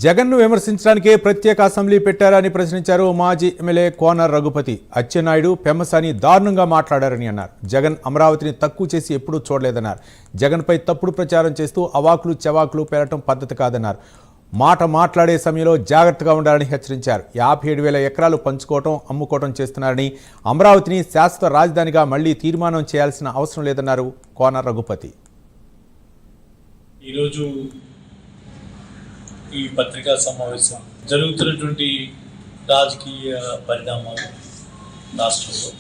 జగన్ను విమర్శించడానికే ప్రత్యేక అసెంబ్లీ పెట్టారని ప్రశ్నించారు మాజీ ఎమ్మెల్యే కోన రఘుపతి. అచ్చెన్నాయుడు పెమ్మసాని దారుణంగా మాట్లాడారని అన్నారు. జగన్ అమరావతిని తక్కువ చేసి ఎప్పుడూ చూడలేదన్నారు. జగన్పై తప్పుడు ప్రచారం చేస్తూ అవాకులు చెవాకులు పేరటం పద్ధతి కాదన్నారు. మాట్లాడే సమయంలో జాగ్రత్తగా ఉండాలని హెచ్చరించారు. 57,000 ఎకరాలు పంచుకోవటం అమ్ముకోవటం చేస్తున్నారని, అమరావతిని శాశ్వత రాజధానిగా మళ్లీ తీర్మానం చేయాల్సిన అవసరం లేదన్నారు కోన రఘుపతి. ఈరోజు ఈ పత్రికా సమావేశం జరుగుతున్నటువంటి రాజకీయ పరిణామాలు రాష్ట్రంలో,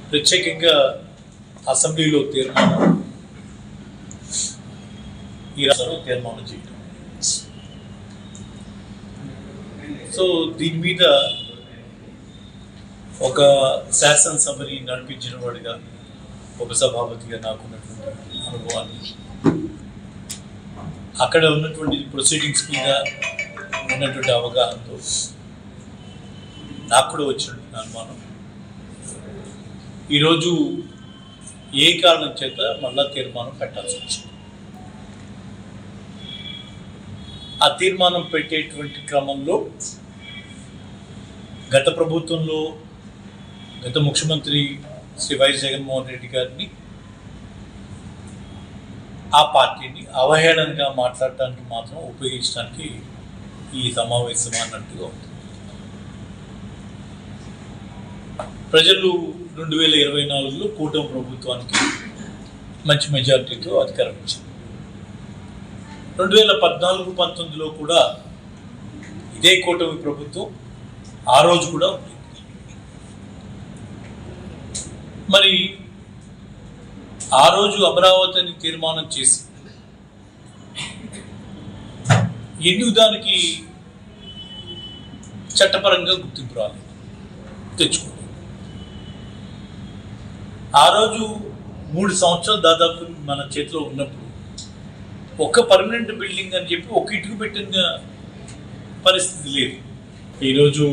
ప్రత్యేకంగా అసెంబ్లీలో తీర్మానం చేయడం. సో దీని మీద ఒక శాసనసభని నడిపించిన వాడిగా, ఒక సభాపతిగా నాకున్నటువంటి అనుభవాన్ని, అక్కడ ఉన్నటువంటి ప్రొసీడింగ్స్ మీద ఉన్నటువంటి అవగాహనతో నాకు కూడా వచ్చినటువంటి అనుమానం, ఈరోజు ఏ కారణం చేత మళ్ళా తీర్మానం పెట్టాల్సి వచ్చింది. ఆ తీర్మానం పెట్టేటువంటి క్రమంలో గత ప్రభుత్వంలో గత ముఖ్యమంత్రి శ్రీ వైఎస్ జగన్మోహన్ రెడ్డి గారిని, ఆ పార్టీని అవహేళనగా మాట్లాడటానికి మాత్రం ఉపయోగించడానికి ఈ సమావేశం అన్నట్టుగా ఉంది. ప్రజలు 2024లో కూటమి ప్రభుత్వానికి మంచి మెజారిటీతో అధికారం ఇచ్చింది. 2014-19లో కూడా ఇదే కూటమి ప్రభుత్వం ఆ రోజు కూడా ఉంది. మరి ఆ రోజు అమరావతిని తీర్మానం చేసి ఎందుకు దానికి చట్టపరంగా గుర్తింపు రాలేదు, తెచ్చుకోలేదు. ఆ రోజు 3 సంవత్సరాలు దాదాపు మన చేతిలో ఉన్నప్పుడు ఒక పర్మనెంట్ బిల్డింగ్ అని చెప్పి ఒక ఇటుకు పెట్టిన పరిస్థితి లేదు. ఈరోజు